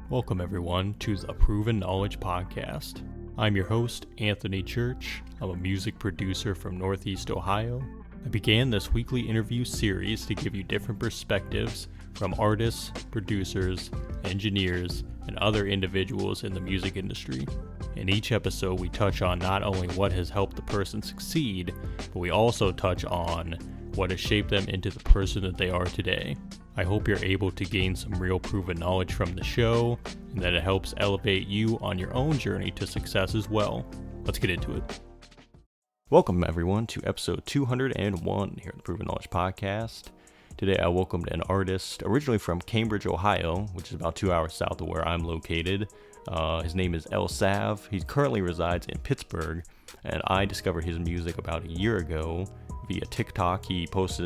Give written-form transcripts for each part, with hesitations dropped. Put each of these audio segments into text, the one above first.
Welcome everyone to the Proven Knowledge Podcast. I'm your host, Anthony Church. I'm a music producer from Northeast Ohio. I began this weekly interview series to give you different perspectives from artists, producers, engineers, and other individuals in the music industry. In each episode, we touch on not only what has helped the person succeed, but we also touch on what has shaped them into the person that they are today. I hope you're able to gain some real proven knowledge from the show, and that it helps elevate you on your own journey to success as well. Let's get into it. Welcome everyone to episode 201 here at the Proven Knowledge Podcast. Today I welcomed an artist originally from Cambridge, Ohio, which is about 2 hours south of where I'm located. His name is El Sav. He currently resides in Pittsburgh, and I discovered his music about a year ago via TikTok. He posts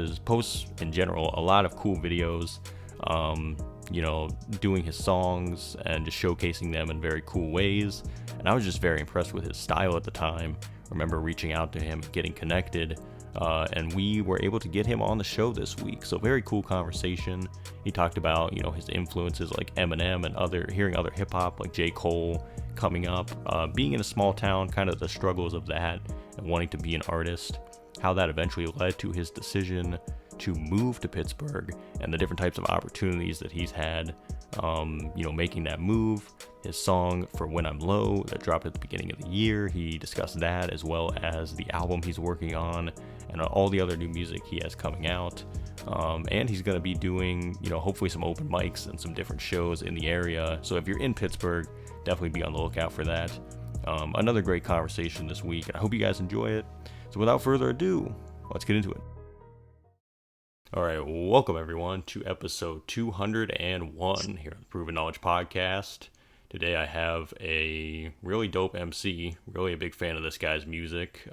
in general a lot of cool videos, doing his songs and just showcasing them in very cool ways. And I was just very impressed with his style at the time. I remember reaching out to him, getting connected, and we were able to get him on the show this week. So very cool conversation. He talked about, his influences like Eminem and hearing other hip hop like J. Cole coming up, being in a small town, kind of the struggles of that and wanting to be an artist, how that eventually led to his decision to move to Pittsburgh and the different types of opportunities that he's had, making that move. His song For When I'm Low that dropped at the beginning of the year, he discussed that, as well as the album he's working on and all the other new music he has coming out. And he's going to be doing, hopefully some open mics and some different shows in the area. So if you're in Pittsburgh, definitely be on the lookout for that. Another great conversation this week, and I hope you guys enjoy it. So without further ado, let's get into it. All right, welcome everyone to episode 201 here on the Proven Knowledge Podcast. Today I have a really dope MC, really a big fan of this guy's music,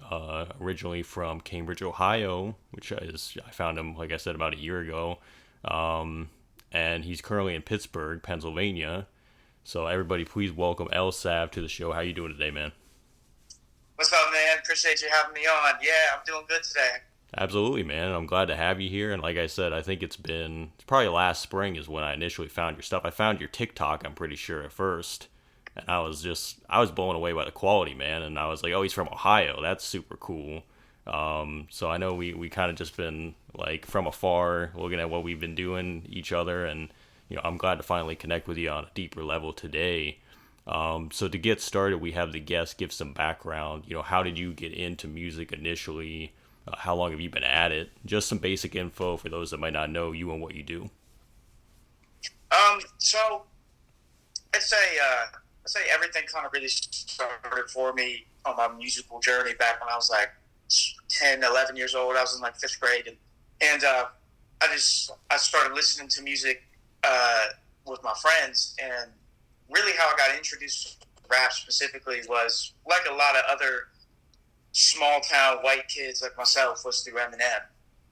originally from Cambridge, Ohio, which I found him, like I said, about a year ago, and he's currently in Pittsburgh, Pennsylvania. So everybody, please welcome El Sav to the show. How you doing today, man? What's up, man? Appreciate you having me on. Yeah, I'm doing good today. Absolutely, man. I'm glad to have you here. And like I said, I think it's probably last spring is when I initially found your stuff. I found your TikTok, I'm pretty sure, at first. And I was blown away by the quality, man. And I was like, oh, he's from Ohio. That's super cool. So I know we kind of just been like from afar looking at what we've been doing each other. And, I'm glad to finally connect with you on a deeper level today. So to get started, we have the guest give some background. How did you get into music initially? How long have you been at it? Just some basic info for those that might not know you and what you do. So I'd say everything kind of really started for me on my musical journey back when I was like 10, 11 years old. I was in like 5th grade, and I started listening to music with my friends, and really how I got introduced to rap specifically was, like a lot of other small town white kids like myself, was through Eminem.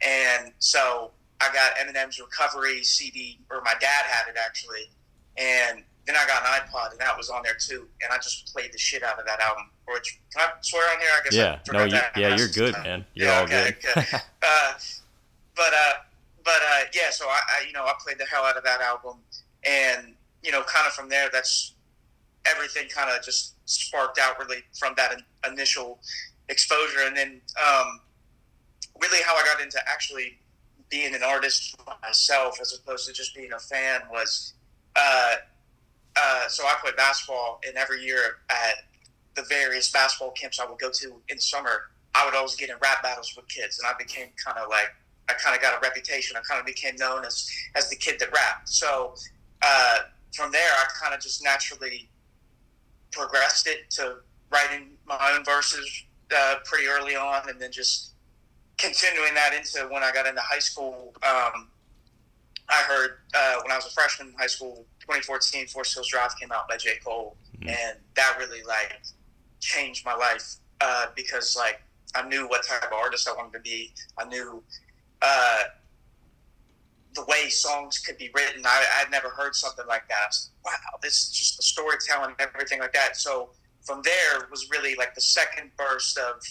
And so I got Eminem's Recovery CD, or my dad had it actually, and then I got an iPod and that was on there too, and I just played the shit out of that album. Which, can I swear on here? I guess you're good, man. You're all good. So I played the hell out of that album, and kind of from there, that's everything kind of just sparked outwardly from that initial exposure. And then really how I got into actually being an artist myself as opposed to just being a fan was so I played basketball, and every year at the various basketball camps I would go to in the summer, I would always get in rap battles with kids, and I became I kind of got a reputation. I kind of became known as the kid that rapped. So from there, I kind of just naturally progressed it to writing my own verses pretty early on, and then just continuing that into when I got into high school. I heard when I was a freshman in high school, 2014, Forest Hills Drive came out by J. Cole, and that really changed my life because I knew what type of artist I wanted to be. I knew the way songs could be written. I'd never heard something like that. I was like, wow, this is just the storytelling and everything like that. So from there was really the second burst of,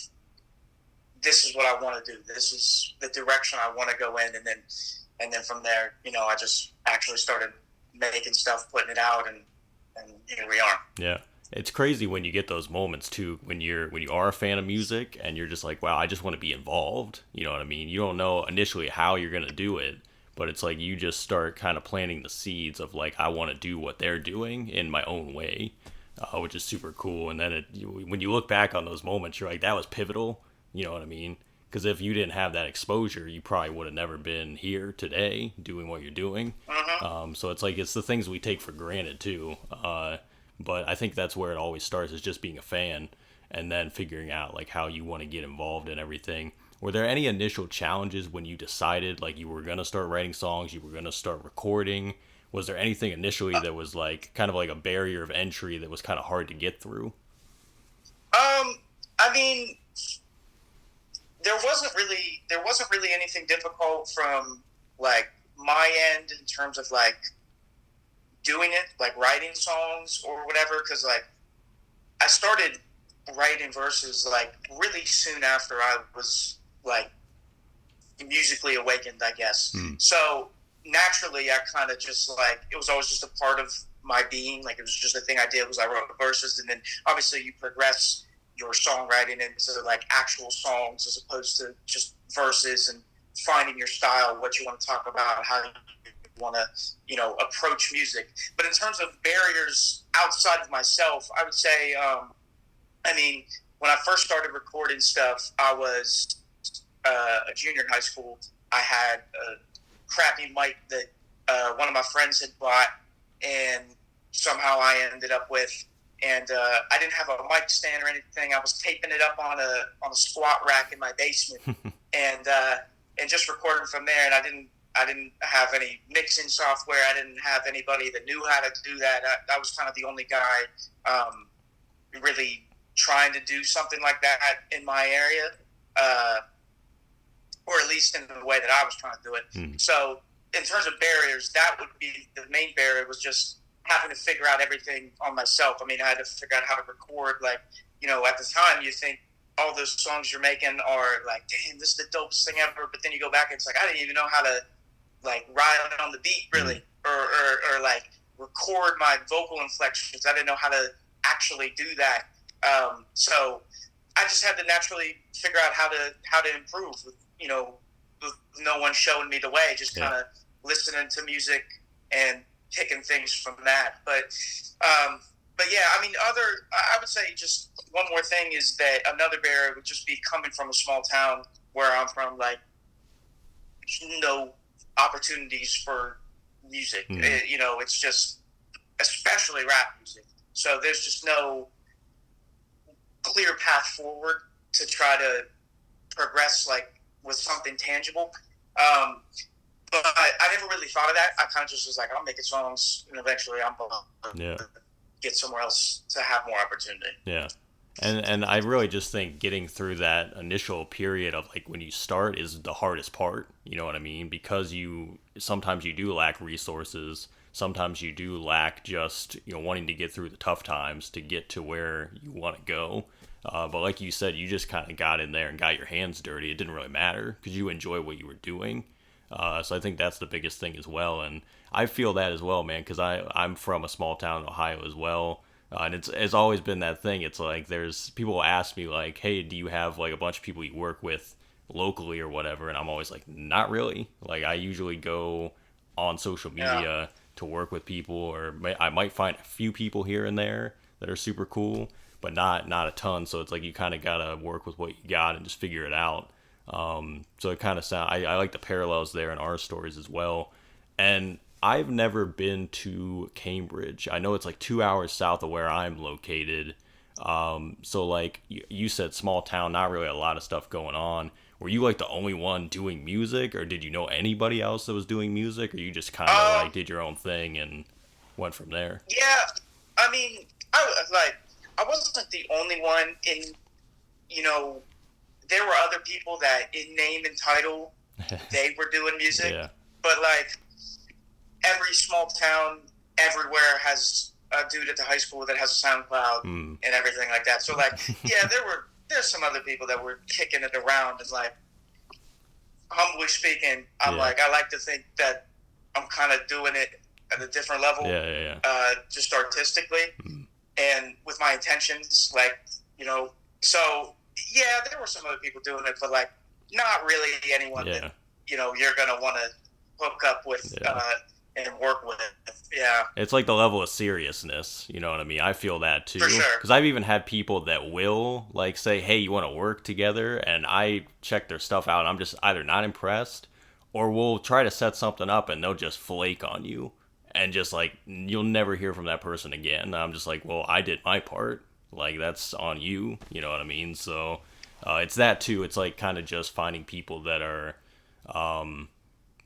this is what I want to do. This is the direction I want to go in. And then from there, I just actually started making stuff, putting it out, and and here we are. Yeah. It's crazy when you get those moments too, when you are a fan of music and you're just like, wow, I just want to be involved. You know what I mean? You don't know initially how you're gonna do it, but it's like you just start kind of planting the seeds of like, I want to do what they're doing in my own way, which is super cool. And then when you look back on those moments, you're like, that was pivotal. You know what I mean? Because if you didn't have that exposure, you probably would have never been here today doing what you're doing. Mm-hmm. So it's like it's the things we take for granted too. But I think that's where it always starts, is just being a fan and then figuring out like how you want to get involved in everything. Were there any initial challenges when you decided like you were going to start writing songs, you were going to start recording? Was there anything initially that was like kind of like a barrier of entry that was kind of hard to get through? I mean, there wasn't really anything difficult from like my end in terms of like doing it, like writing songs or whatever, because like I started writing verses like really soon after I was like musically awakened, I guess. So naturally I kind of just like, it was always just a part of my being. Like it was just a thing I did, was I wrote verses, and then obviously you progress your songwriting into like actual songs as opposed to just verses, and finding your style, what you want to talk about, how you want to, you know, approach music. But in terms of barriers outside of myself, I would say, I mean, when I first started recording stuff, I was a junior in high school. I had a crappy mic that one of my friends had bought, and somehow I ended up with. And I didn't have a mic stand or anything. I was taping it up on a squat rack in my basement, and just recording from there. And I didn't have any mixing software. I didn't have anybody that knew how to do that. I was kind of the only guy really trying to do something like that in my area, or at least in the way that I was trying to do it. So in terms of barriers, that would be the main barrier, was just having to figure out everything on myself. I mean, I had to figure out how to record. Like, you know, at the time you think all those songs you're making are like, damn, this is the dopest thing ever. But then you go back and it's like, I didn't even know how to like ride on the beat really, or like record my vocal inflections. I didn't know how to actually do that. So I just had to naturally figure out how to improve with, you know, with no one showing me the way, just kind of listening to music and picking things from that. But yeah, I mean, I would say just one more thing is that another barrier would just be coming from a small town where I'm from, like no opportunities for music. You know, it's just, especially rap music. So there's just no clear path forward to try to progress like with something tangible. But I never really thought of that. I kind of just was like, I'm making songs, and eventually I'm going to get somewhere else to have more opportunity. Yeah. And I really just think getting through that initial period of like when you start is the hardest part, you know what I mean? Because sometimes you do lack resources, sometimes you do lack just, you know, wanting to get through the tough times to get to where you want to go. But like you said, you just kind of got in there and got your hands dirty. It didn't really matter because you enjoy what you were doing. So I think that's the biggest thing as well. And I feel that as well, man, because I'm from a small town in Ohio as well. And it's always been that thing. It's like there's people ask me like, hey, do you have like a bunch of people you work with locally or whatever? And I'm always like, not really. Like I usually go on social media to work with people, or I might find a few people here and there that are super cool, but not a ton. So it's like you kind of gotta work with what you got and just figure it out. So it kind of I like the parallels there in our stories as well. And I've never been to Cambridge. I know it's like 2 hours south of where I'm located. So like you said, small town, not really a lot of stuff going on. Were you like the only one doing music, or did you know anybody else that was doing music, or you just kind of like did your own thing and went from there? Yeah, I mean, I wasn't the only one in, you know, there were other people that in name and title, they were doing music, but like every small town everywhere has a dude at the high school that has a SoundCloud and everything like that. So like, yeah, there's some other people that were kicking it around, and like, humbly speaking, I'm like, I like to think that I'm kind of doing it at a different level, just artistically, and with my intentions, like, so yeah, there were some other people doing it, but like not really anyone that you're gonna want to hook up with and work with. Yeah, it's like the level of seriousness, you know what I mean? I feel that too, for sure. because I've even had people that will like say, hey, you want to work together, and I check their stuff out and I'm just either not impressed, or we'll try to set something up and they'll just flake on you, and just like you'll never hear from that person again. And I'm just like, well, I did my part, like that's on you, you know what I mean? So it's that too. It's like kind of just finding people that are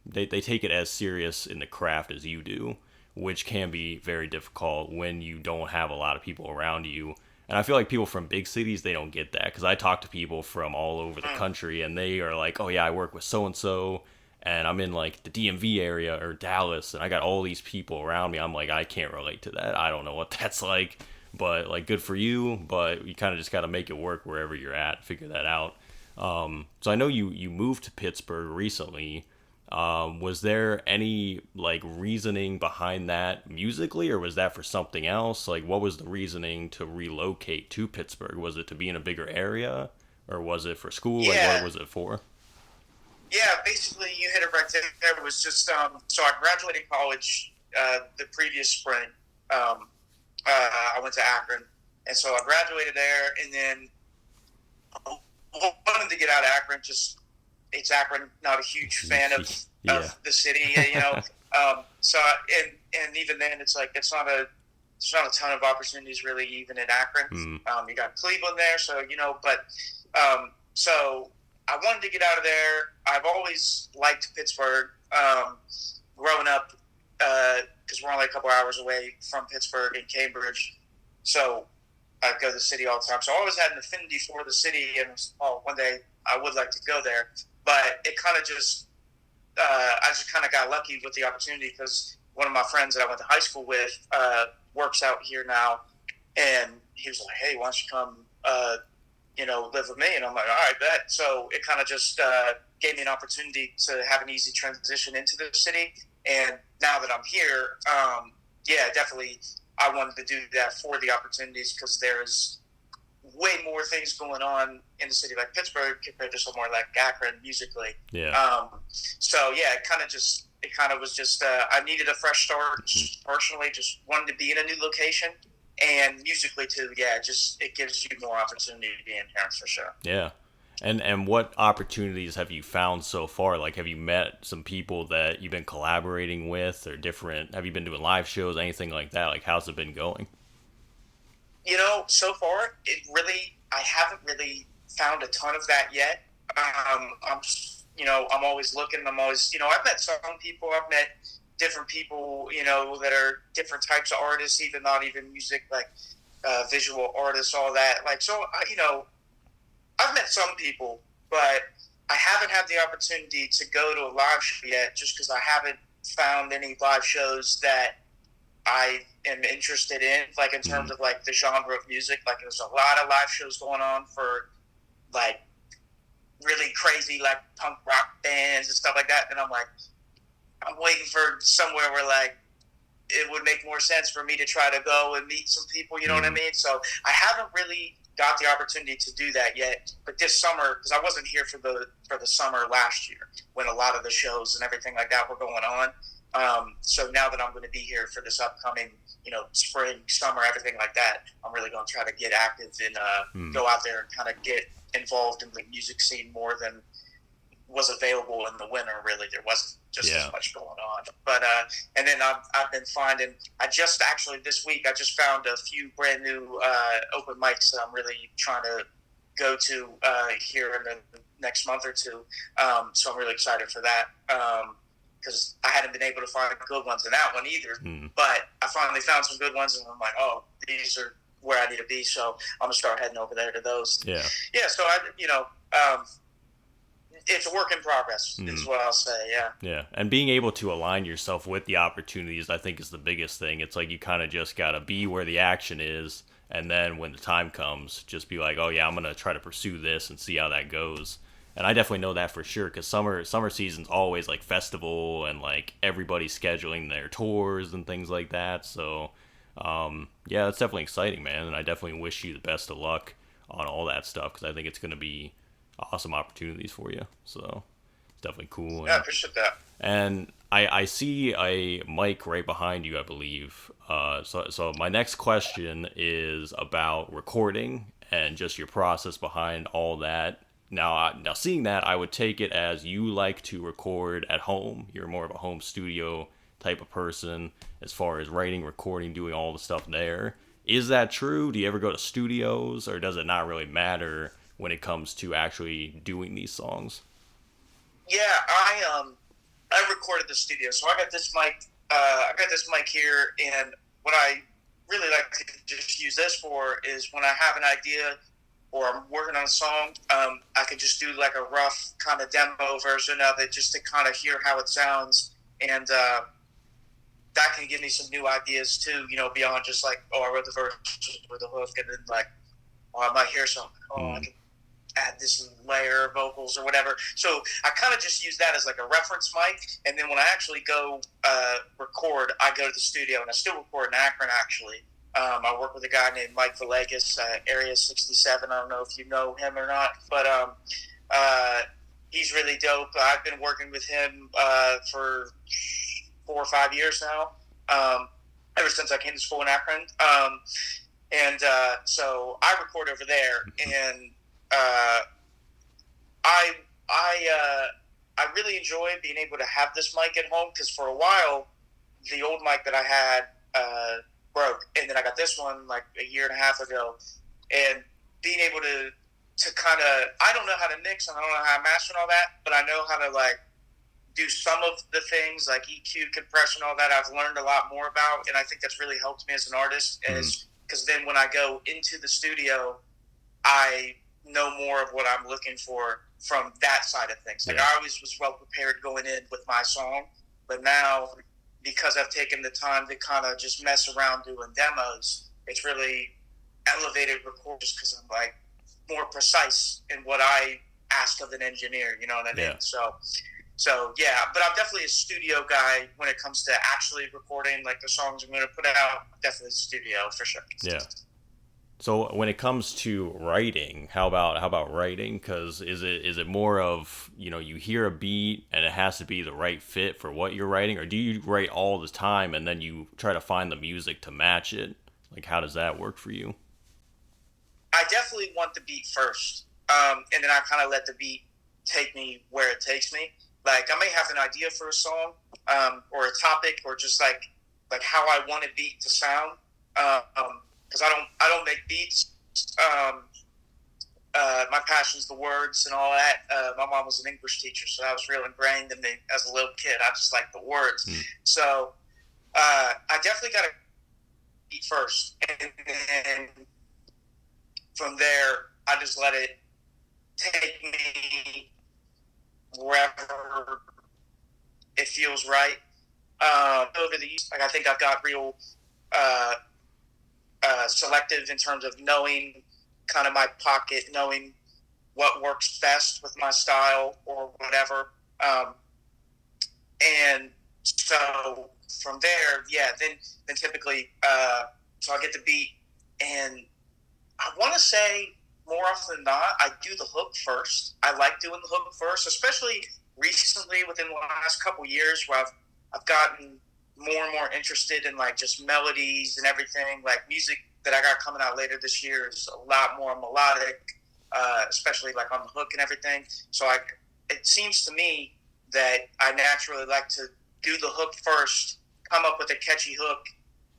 they take it as serious in the craft as you do, which can be very difficult when you don't have a lot of people around you. And I feel like people from big cities, they don't get that, because I talk to people from all over the country and they are like, oh yeah, I work with so and so, and I'm in like the DMV area or Dallas, and I got all these people around me. I'm like, I can't relate to that. I don't know what that's like, but like good for you, but you kind of just got to make it work wherever you're at, figure that out. So I know you moved to Pittsburgh recently. Was there any like reasoning behind that musically, or was that for something else? Like, what was the reasoning to relocate to Pittsburgh? Was it to be in a bigger area, or was it for school? Yeah. Like, what was it for? Yeah, basically, you hit it right there. It was just so I graduated college the previous spring. I went to Akron, and so I graduated there, and then I wanted to get out of Akron. Just it's Akron, not a huge fan of the city, So and even then, it's like there's not a ton of opportunities really, even in Akron. You got Cleveland there, so but so I wanted to get out of there. I've always liked Pittsburgh. Growing up, because we're only a couple hours away from Pittsburgh and Cambridge, so I go to the city all the time. So I always had an affinity for the city, and one day I would like to go there. But it kind of just, I just kind of got lucky with the opportunity, because one of my friends that I went to high school with works out here now, and he was like, "Hey, why don't you come, live with me?" And I'm like, "All right, bet." So it kind of just gave me an opportunity to have an easy transition into the city. And now that I'm here, definitely, I wanted to do that for the opportunities, because there's way more things going on in the city like Pittsburgh compared to somewhere like Akron musically. So yeah, it kind of was just I needed a fresh start personally, just wanted to be in a new location, and musically too. Yeah, just it gives you more opportunity to be in here for sure. Yeah. And what opportunities have you found so far? Like, have you met some people that you've been collaborating with, or different? Have you been doing live shows, anything like that? Like, how's it been going? So far, I haven't really found a ton of that yet. I'm always looking. I'm always, I've met some people. I've met different people, that are different types of artists, even not even music, like visual artists, all that. Like, so, I've met some people, but I haven't had the opportunity to go to a live show yet, just because I haven't found any live shows that I am interested in, like in terms of like the genre of music. Like there's a lot of live shows going on for like really crazy like punk rock bands and stuff like that, and I'm like, I'm waiting for somewhere where like it would make more sense for me to try to go and meet some people, you know what I mean? So I haven't really got the opportunity to do that yet. But this summer, because I wasn't here for the summer last year when a lot of the shows and everything like that were going on. So now that I'm going to be here for this upcoming, spring, summer, everything like that, I'm really going to try to get active and go out there and kind of get involved in the music scene more than was available in the winter. Really, there wasn't just as much going on. But and then I've been finding. This week I just found a few brand new open mics that I'm really trying to go to here in the next month or two. So I'm really excited for that. Because I hadn't been able to find good ones in that one either. But I finally found some good ones, and I'm like, oh, these are where I need to be. So I'm going to start heading over there to those. Yeah. So it's a work in progress, is what I'll say, yeah. Yeah, and being able to align yourself with the opportunities, I think, is the biggest thing. It's like you kind of just got to be where the action is, and then when the time comes, just be like, oh yeah, I'm going to try to pursue this and see how that goes. And I definitely know that for sure, because summer season's always like festival and like everybody's scheduling their tours and things like that. So yeah, that's definitely exciting, man. And I definitely wish you the best of luck on all that stuff, because I think it's going to be awesome opportunities for you. So it's definitely cool. Yeah, I appreciate that. And I see a mic right behind you, I believe. So my next question is about recording and just your process behind all that. Now seeing that, I would take it as you like to record at home. You're more of a home studio type of person as far as writing, recording, doing all the stuff there. Is that true? Do you ever go to studios, or does it not really matter when it comes to actually doing these songs? Yeah, I recorded the studio, so I got this mic. I got this mic here, and what I really like to just use this for is when I have an idea or I'm working on a song, I could just do like a rough kind of demo version of it just to kind of hear how it sounds, and that can give me some new ideas too. Beyond just like, oh, I wrote the verse or the hook, and then like, oh, I might hear something. Oh, I can add this layer of vocals or whatever. So I kind of just use that as like a reference mic. And then when I actually go record, I go to the studio, and I still record in Akron, actually. I work with a guy named Mike Villegas, Area 67. I don't know if you know him or not, but he's really dope. I've been working with him for 4 or 5 years now, ever since I came to school in Akron. So I record over there, and I really enjoy being able to have this mic at home, because for a while the old mic that I had broke, and then I got this one like a year and a half ago, and being able to kind of, I don't know how to mix and I don't know how to master and all that, but I know how to like do some of the things like EQ, compression, all that. I've learned a lot more about, and I think that's really helped me as an artist, is because then when I go into the studio, I know more of what I'm looking for from that side of things. Like I always was well prepared going in with my song, but now because I've taken the time to kind of just mess around doing demos, it's really elevated record just because I'm like more precise in what I ask of an engineer, you know what I mean? So yeah, but I'm definitely a studio guy when it comes to actually recording like the songs I'm going to put out. Definitely studio for sure. Yeah. So when it comes to writing, how about writing? Because is it more of, you hear a beat and it has to be the right fit for what you're writing, or do you write all the time and then you try to find the music to match it? Like, how does that work for you? I definitely want the beat first, and then I kind of let the beat take me where it takes me. Like I may have an idea for a song, or a topic, or just like how I want a beat to sound. Because I don't make beats. My passion's the words and all that. My mom was an English teacher, so that was real ingrained in me as a little kid. I just like the words. So I definitely got to beat first, and then from there I just let it take me wherever it feels right. Over the years, like I think I've got real selective in terms of knowing kind of my pocket, knowing what works best with my style or whatever. And so from there, then typically, so I get the beat, and I want to say more often than not, I do the hook first. I like doing the hook first, especially recently within the last couple years, where I've gotten more and more interested in like just melodies and everything. Like music that I got coming out later this year is a lot more melodic, especially like on the hook and everything. So it seems to me that I naturally like to do the hook first, come up with a catchy hook,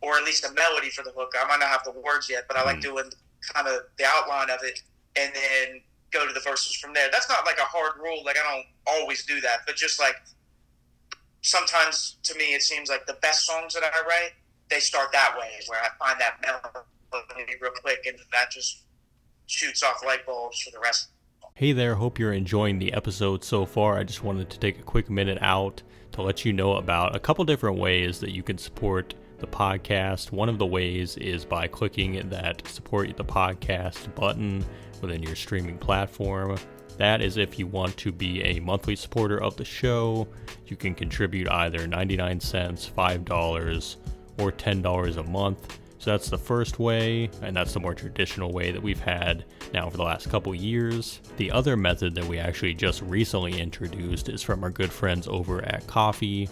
or at least a melody for the hook. I might not have the words yet, but I like doing kind of the outline of it, and then go to the verses from there. That's not like a hard rule. Like I don't always do that, but just like sometimes to me it seems like the best songs that I write, they start that way, where I find that melody real quick, and that just shoots off light bulbs for the rest. Hey there, hope you're enjoying the episode so far. I just wanted to take a quick minute out to let you know about a couple different ways that you can support the podcast. One of the ways is by clicking that support the podcast button within your streaming platform. That is if you want to be a monthly supporter of the show. You can contribute either 99 cents, $5, or $10 a month. So that's the first way, and that's the more traditional way that we've had now for the last couple years. The other method that we actually just recently introduced is from our good friends over at Coffee.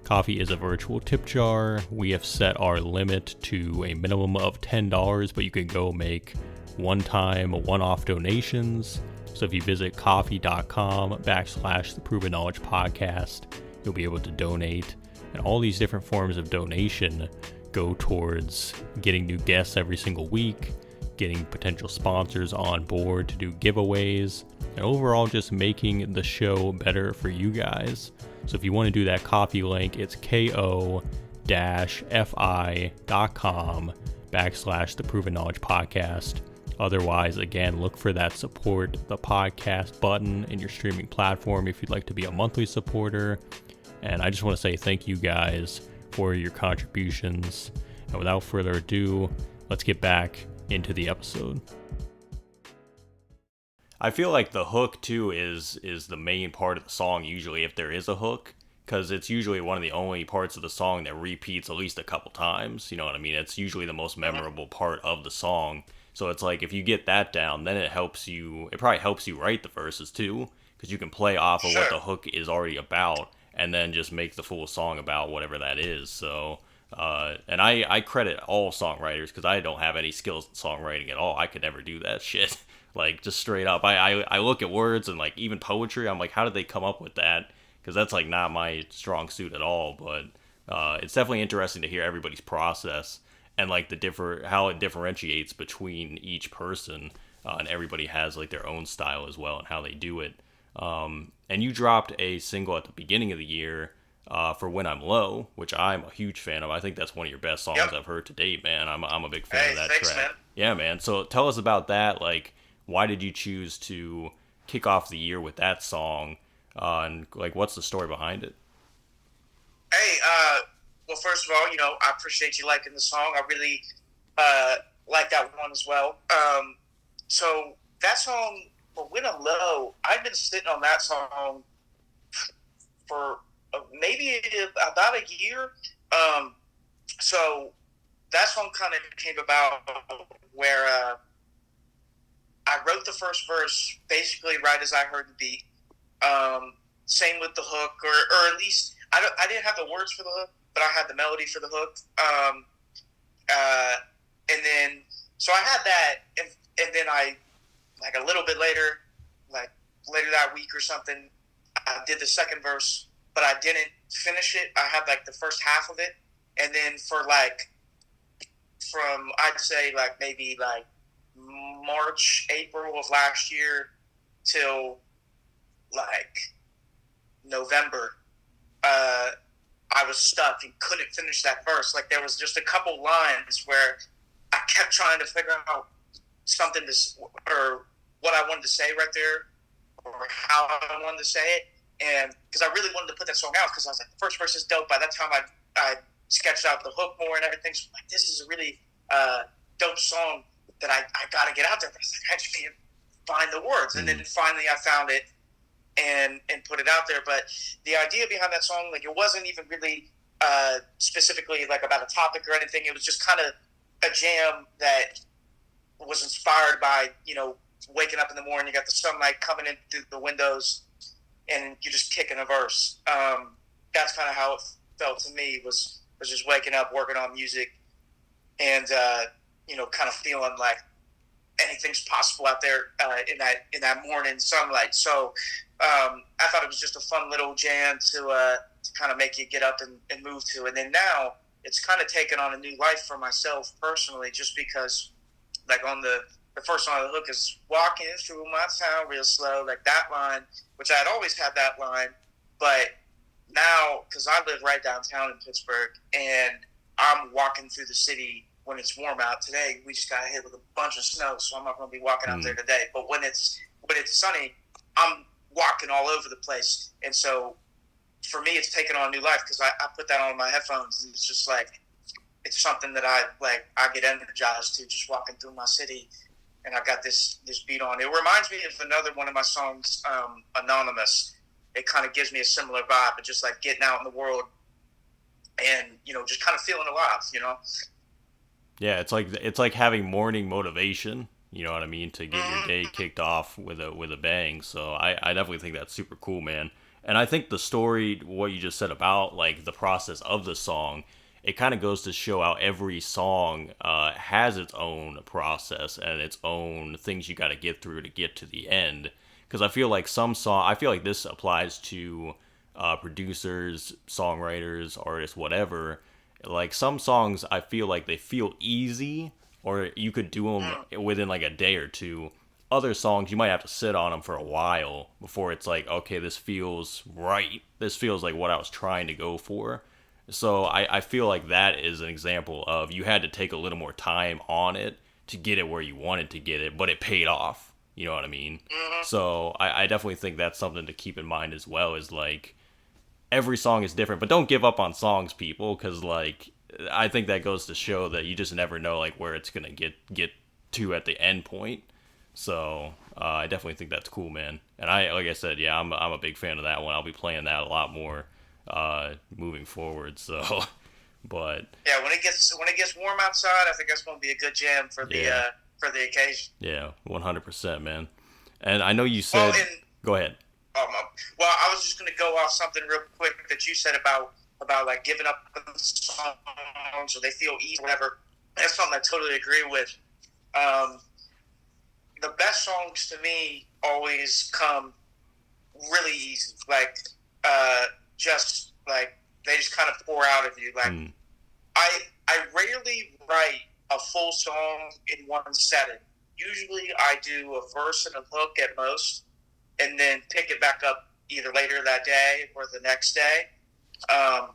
Coffee is a virtual tip jar. We have set our limit to a minimum of $10, but you can go make one-time, one-off donations. So if you visit coffee.com/the Proven Knowledge Podcast, you'll be able to donate. And all these different forms of donation go towards getting new guests every single week, getting potential sponsors on board to do giveaways, and overall just making the show better for you guys. So if you want to do that Coffee link, it's ko-fi.com/the Proven Knowledge Podcast. Otherwise, again, look for that support the podcast button in your streaming platform if you'd like to be a monthly supporter. And I just want to say thank you guys for your contributions. And without further ado, let's get back into the episode. I feel like the hook too is the main part of the song usually, if there is a hook, because it's usually one of the only parts of the song that repeats at least a couple times. You know what I mean? It's usually the most memorable part of the song. So it's like if you get that down, then it probably helps you write the verses too, because you can play off of what the hook is already about and then just make the full song about whatever that is. So, and I credit all songwriters because I don't have any skills in songwriting at all. I could never do that shit. Like, just straight up. I look at words and, like, even poetry, I'm like, how did they come up with that? Because that's, like, not my strong suit at all. But it's definitely interesting to hear everybody's process and, like, how it differentiates between each person. And everybody has, like, their own style as well and how they do it. And you dropped a single at the beginning of the year for When I'm Low, which I'm a huge fan of. I think that's one of your best songs I've heard to date, man. I'm a big fan of that track. Man. Yeah, man. So tell us about that. Like, why did you choose to kick off the year with that song? And, like, what's the story behind it? Hey, well, first of all, I appreciate you liking the song. I really like that one as well. So that song, for When I'm Low, I've been sitting on that song for maybe about a year. So that song kind of came about where I wrote the first verse basically right as I heard the beat. Same with the hook, or at least I didn't have the words for the hook, but I had the melody for the hook. And then so I had that, and then I, like, a little bit later, like later that week or something, I did the second verse, but I didn't finish it. I had, like, the first half of it, and then from I'd say, like, maybe like March, April of last year till like November, I was stuck and couldn't finish that verse. Like, there was just a couple lines where I kept trying to figure out something or what I wanted to say right there, or how I wanted to say it. And because I really wanted to put that song out, because I was like, the first verse is dope. By that time, I sketched out the hook more and everything. So I'm like, this is a really dope song that I got to get out there. But I was like, I just can't find the words. And then finally I found it and put it out there. But the idea behind that song, like, it wasn't even really specifically, like, about a topic or anything. It was just kind of a jam that was inspired by, waking up in the morning, you got the sunlight coming in through the windows, and you're just kicking a verse. That's kind of how it felt to me, was just waking up, working on music, and kind of feeling like anything's possible out there in that morning sunlight. So I thought it was just a fun little jam to kind of make you get up and move to. And then now it's kind of taken on a new life for myself personally, just because, like, on the first song of the hook is walking through my town real slow, like that line, which I had always had that line, but now, because I live right downtown in Pittsburgh, and I'm walking through the city when it's warm out. Today we just got hit with a bunch of snow, so I'm not going to be walking out there today. But when it's sunny, I'm walking all over the place. And so for me, it's taken on a new life, because I put that on my headphones, and it's just like, it's something that I get energized to, just walking through my city. and I got this beat on. It reminds me of another one of my songs, Anonymous. It kind of gives me a similar vibe, but just like getting out in the world and, you know, just kind of feeling alive, you know? Yeah, it's like having morning motivation. You know what I mean, to get your day Mm-hmm. kicked off with a bang. So I definitely think that's super cool, man. And I think the story, what you just said about like the process of the song, it kind of goes to show how every song has its own process and its own things you got to get through to get to the end. Because I feel like this applies to producers, songwriters, artists, whatever. Like some songs, I feel like they feel easy, or you could do Mm. them within like a day or two. Other songs, you might have to sit on them for a while before it's like, okay, this feels right. This feels like what I was trying to go for. So I feel like that is an example of you had to take a little more time on it to get it where you wanted to get it, but it paid off. You know what I mean? Mm-hmm. So I definitely think that's something to keep in mind as well. Is like every song is different, but don't give up on songs, people, because like I think that goes to show that you just never know like where it's gonna get to at the end point. So I definitely think that's cool, man. And like I said, yeah, I'm a big fan of that one. I'll be playing that a lot more moving forward. So, but Yeah, when it gets warm outside, I think that's going to be a good jam yeah, for the occasion. yeah, 100%, man. And I know you Well, said, go ahead. well, I was just going to go off something real quick that you said about like giving up on songs or they feel easy, or whatever. That's something I totally agree with. Um, the best songs to me always come really easy, like just like they just kind of pour out of you. Like Mm, I rarely write a full song in one setting. Usually, I do a verse and a hook at most, and then pick it back up either later that day or the next day. Um,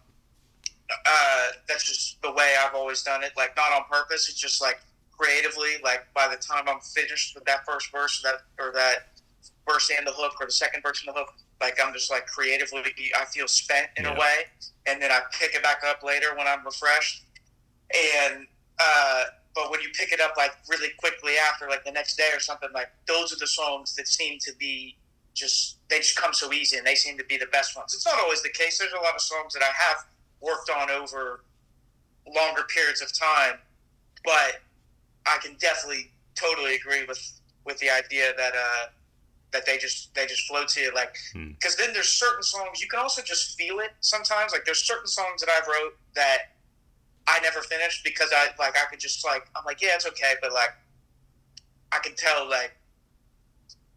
that's just the way I've always done it. Like not on purpose. It's just like creatively. Like by the time I'm finished with that first verse, or that verse and the hook, or the second verse and the hook, like I'm just like creatively, I feel spent in a yeah. way, and then I pick it back up later when I'm refreshed. And but when you pick it up like really quickly after, like the next day or something, like those are the songs that seem to be they just come so easy, and they seem to be the best ones. It's not always the case. There's a lot of songs that I have worked on over longer periods of time, but I can definitely totally agree with the idea that that they just flow to you, like Mm, because then there's certain songs you can also just feel it sometimes. Like there's certain songs that I've wrote that I never finished because I could just like I'm like yeah it's okay, but like I can tell like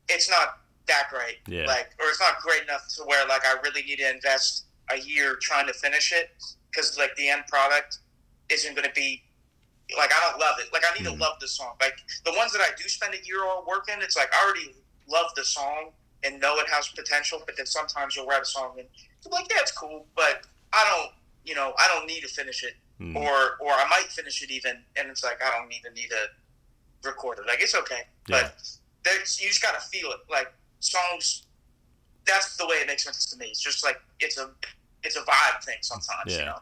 it's not that great, yeah. like or it's not great enough to where like I really need to invest a year trying to finish it because like the end product isn't going to be like I don't love it. Like I need to Mm, love the song. Like the ones that I do spend a year on working, it's like I already love the song and know it has potential. But then sometimes you'll write a song and you're like, yeah, it's cool, but I don't, you know, I don't need to finish it, mm, or I might finish it even, and it's like I don't even need to record it. Like it's okay, yeah. but you just gotta feel it. Like songs, that's the way it makes sense to me. It's just like it's a vibe thing sometimes, you Yeah. know.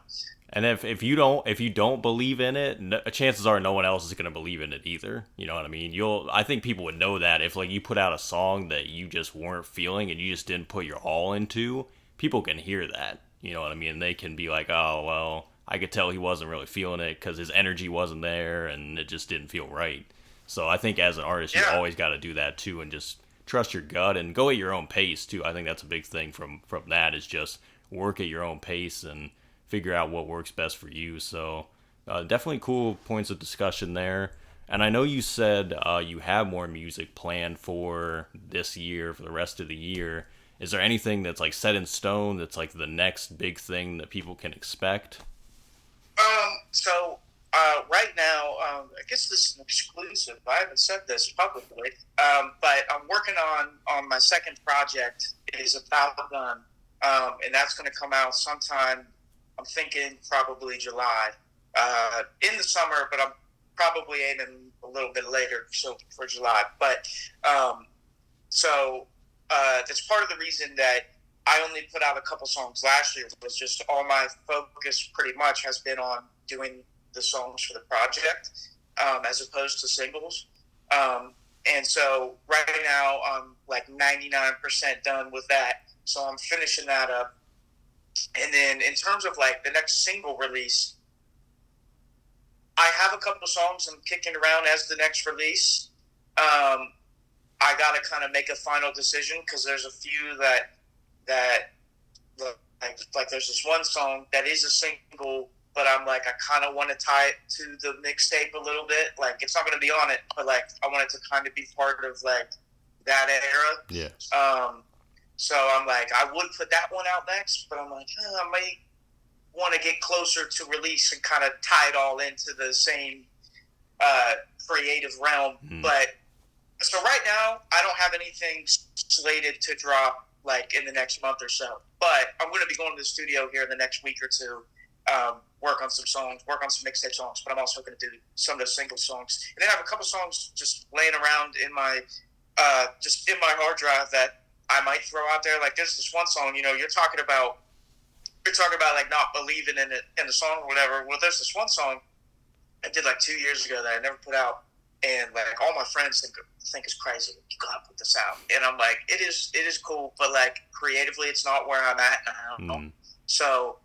And if you don't believe in it, no, chances are no one else is gonna believe in it either. You know what I mean? I think people would know that if like you put out a song that you just weren't feeling and you just didn't put your all into, people can hear that. You know what I mean? They can be like, oh well, I could tell he wasn't really feeling it because his energy wasn't there and it just didn't feel right. So I think as an artist, you Yeah. always got to do that too, and just trust your gut and go at your own pace too. I think that's a big thing from that is just work at your own pace and figure out what works best for you. So definitely cool points of discussion there. And I know you said you have more music planned for this year, for the rest of the year. Is there anything that's like set in stone that's like the next big thing that people can expect? So right now, I guess this is an exclusive. I haven't said this publicly, but I'm working on my second project. It is about done, and that's going to come out sometime. I'm thinking probably July, in the summer, but I'm probably aiming a little bit later, so for July. But so that's part of the reason that I only put out a couple songs last year was just all my focus pretty much has been on doing the songs for the project, as opposed to singles. And so right now I'm like 99% done with that. So I'm finishing that up. And then in terms of like the next single release, I have a couple of songs I'm kicking around as the next release. I got to kind of make a final decision because there's a few that like there's this one song that is a single, but I'm like I kind of want to tie it to the mixtape a little bit. Like it's not going to be on it, but like I want it to kind of be part of like that era. Yeah. So I'm like I would put that one out next, but I'm like I might want to get closer to release and kind of tie it all into the same creative realm. But so right now I don't have anything slated to drop like in the next month or so, but I'm going to be going to the studio here in the next week or two, work on some songs, work on some mixtape songs, but I'm also going to do some of the single songs, and then I have a couple songs just laying around in my just in my hard drive that I might throw out there. Like there's this one song, you know, you're talking about like not believing in it in the song or whatever. Well, there's this one song I did like 2 years ago that I never put out, and like all my friends think it's crazy. You gotta put this out, and I'm like, it is cool, but like creatively, it's not where I'm at now. So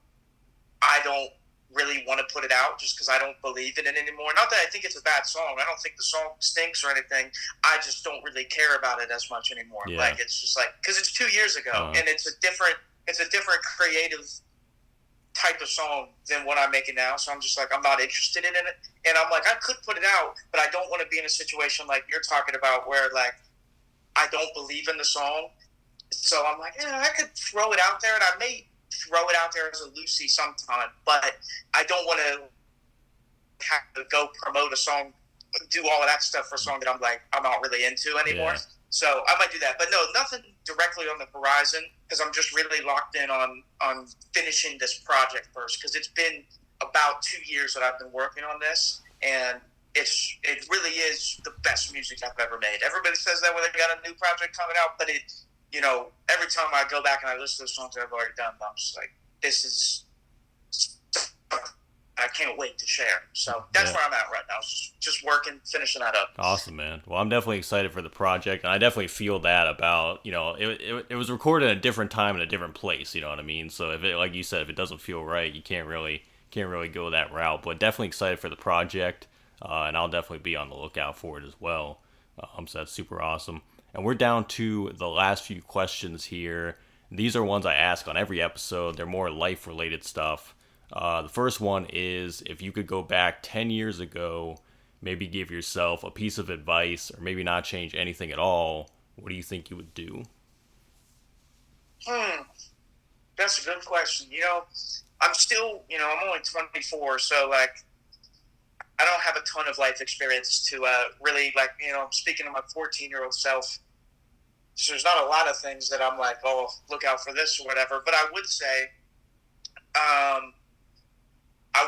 I don't really want to put it out just because I don't believe in it anymore. Not that I think it's a bad song. I don't think the song stinks or anything. I just don't really care about it as much anymore. Yeah. Like it's just like because it's 2 years ago, and it's a different creative type of song than what I'm making now. So I'm just like I'm not interested in it, and I'm like I could put it out, but I don't want to be in a situation like you're talking about where like I don't believe in the song. So I'm like, yeah, I could throw it out there, and I may throw it out there as a Lucy sometime, but I don't want to have to go promote a song, do all of that stuff for a song that I'm like I'm not really into anymore. Yeah. So I might do that, but no, nothing directly on the horizon because I'm just really locked in on finishing this project first because it's been about 2 years that I've been working on this, and it really is the best music I've ever made. Everybody says that when they got a new project coming out, but you know, every time I go back and I listen to the songs that I've already done, I'm just like, this is, I can't wait to share. So that's where I'm at right now. Just working, finishing that up. Awesome, man. Well, I'm definitely excited for the project, and I definitely feel that about, you know, it was recorded at a different time in a different place, you know what I mean? So if it, like you said, if it doesn't feel right, you can't really go that route. But definitely excited for the project, and I'll definitely be on the lookout for it as well. So that's super awesome. And we're down to the last few questions here. These are ones I ask on every episode. They're more life-related stuff. The first one is, if you could go back 10 years ago, maybe give yourself a piece of advice, or maybe not change anything at all, what do you think you would do? That's a good question. You know, I'm still, you know, I'm only 24, so, like, I don't have a ton of life experience to really, like, you know, speaking to my 14-year-old self, so there's not a lot of things that I'm like, oh, look out for this or whatever. But I would say, I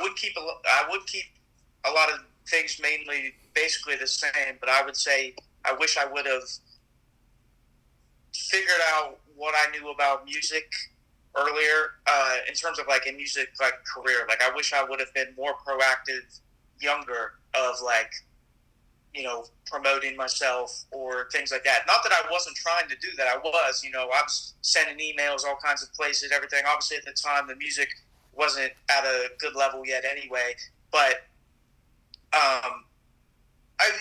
would keep a lot of things mainly basically the same. But I would say I wish I would have figured out what I knew about music earlier in terms of like a music like career. Like I wish I would have been more proactive, younger, of like, you know, promoting myself or things like that. Not that I wasn't trying to do that. I was, you know, I was sending emails all kinds of places, everything. Obviously, at the time, the music wasn't at a good level yet anyway. But,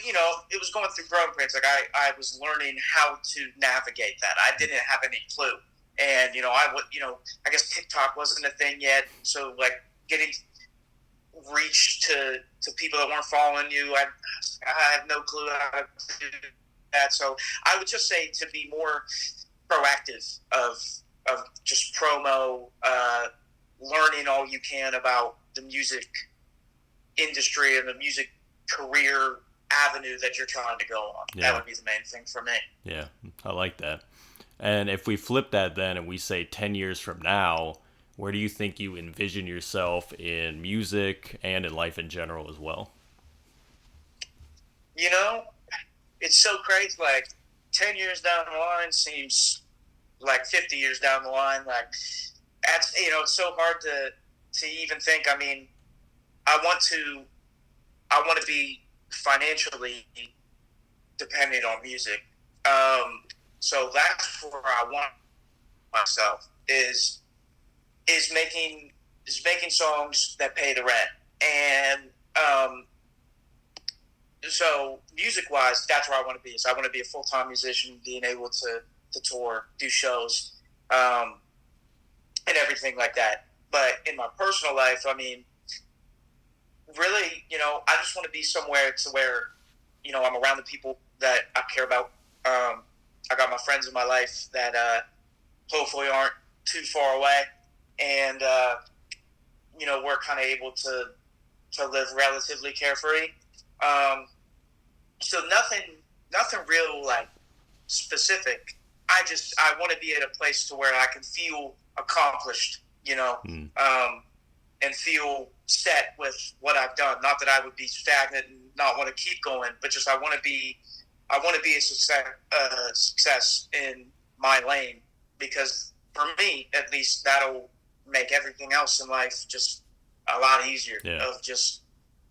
you know, it was going through growing pains. Like, I was learning how to navigate that. I didn't have any clue. And, you know, I guess TikTok wasn't a thing yet. So, like, getting reach to people that weren't following you. I have no clue how to do that. So I would just say to be more proactive of just promo, learning all you can about the music industry and the music career avenue that you're trying to go on. Yeah. That would be the main thing for me. Yeah, I like that. And if we flip that then and we say 10 years from now, where do you think you envision yourself in music and in life in general as well? You know, it's so crazy. Like 10 years down the line seems like 50 years down the line. Like that's, you know, it's so hard to even think. I mean, I want to be financially depending on music. So that's where I want myself is making songs that pay the rent. And so music wise, that's where I want to be. Is I want to be a full time musician, being able to tour, do shows, and everything like that. But in my personal life, I mean, really, I just want to be somewhere to where, I'm around the people that I care about. I got my friends in my life that hopefully aren't too far away, and we're kind of able to live relatively carefree. So nothing real like specific. I want to be at a place to where I can feel accomplished, and feel set with what I've done. Not that I would be stagnant and not want to keep going, but just I want to be a success in my lane, because for me, at least, that'll make everything else in life just a lot easier. Yeah. Of just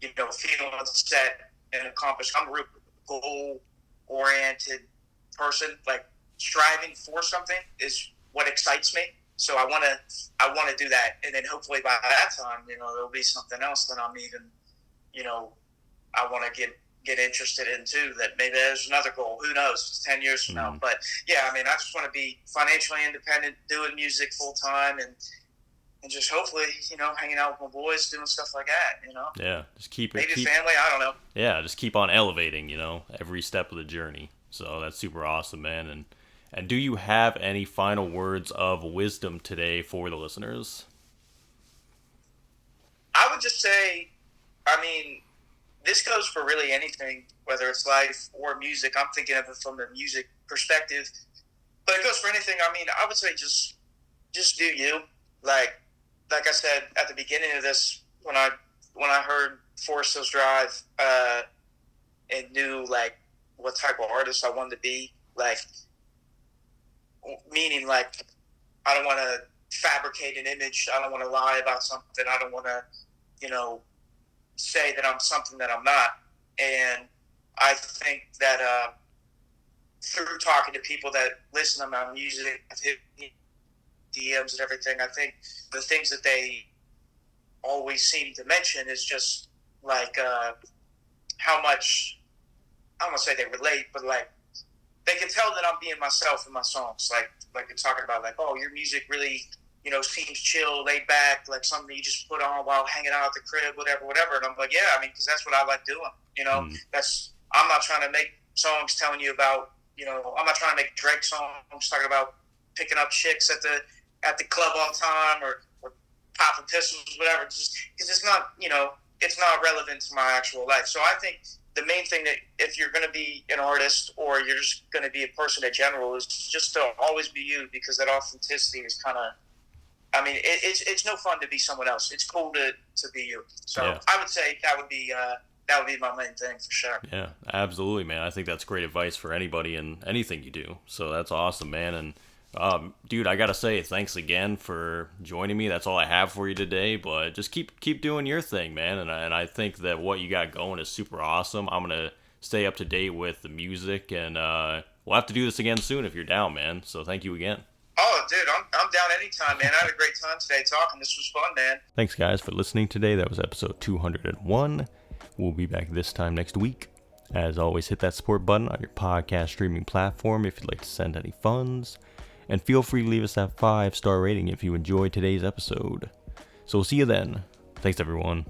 feeling set and accomplished. I'm a real goal-oriented person. Like, striving for something is what excites me. So I want to do that, and then hopefully by that time, there'll be something else that I'm even, I want to get interested in too. That maybe there's another goal. Who knows? It's 10 years from now. But yeah, I mean, I just want to be financially independent, doing music full time, and just hopefully, hanging out with my boys, doing stuff like that. Yeah, just keep family. I don't know. Yeah, just keep on elevating. Every step of the journey. So that's super awesome, man. And do you have any final words of wisdom today for the listeners? I would just say, I mean, this goes for really anything, whether it's life or music. I'm thinking of it from the music perspective, but it goes for anything. I mean, I would say just do you. Like I said at the beginning of this, when I heard Forest Hills Drive, and knew like what type of artist I wanted to be, like, meaning like I don't want to fabricate an image. I don't want to lie about something. I don't want to, say that I'm something that I'm not. And I think that through talking to people that listen to my music, DMs and everything, I think the things that they always seem to mention is just like how much, I don't want to say they relate, but like they can tell that I'm being myself in my songs. Like they're talking about like, oh, your music really, seems chill, laid back, like something you just put on while hanging out at the crib, whatever. And I'm like, yeah, I mean, because that's what I like doing. I'm not trying to make songs telling you about, I'm not trying to make Drake songs talking about picking up chicks at the club all the time or popping pistols, whatever. Just because it's not, it's not relevant to my actual life. So I think the main thing that if you're going to be an artist or you're just going to be a person in general is just to always be you, because that authenticity is kind of, I mean, it's no fun to be someone else. It's cool to be you. So yeah. I would say that would be my main thing for sure. Yeah, absolutely, man. I think that's great advice for anybody and anything you do. So that's awesome, man. And dude, I gotta say thanks again for joining me. That's all I have for you today. But just keep doing your thing, man. And I think that what you got going is super awesome. I'm gonna stay up to date with the music, and we'll have to do this again soon if you're down, man. So thank you again. Oh, dude, I'm down anytime, man. I had a great time today talking. This was fun, man. Thanks, guys, for listening today. That was episode 201. We'll be back this time next week. As always, hit that support button on your podcast streaming platform if you'd like to send any funds. And feel free to leave us that 5-star rating if you enjoyed today's episode. So we'll see you then. Thanks, everyone.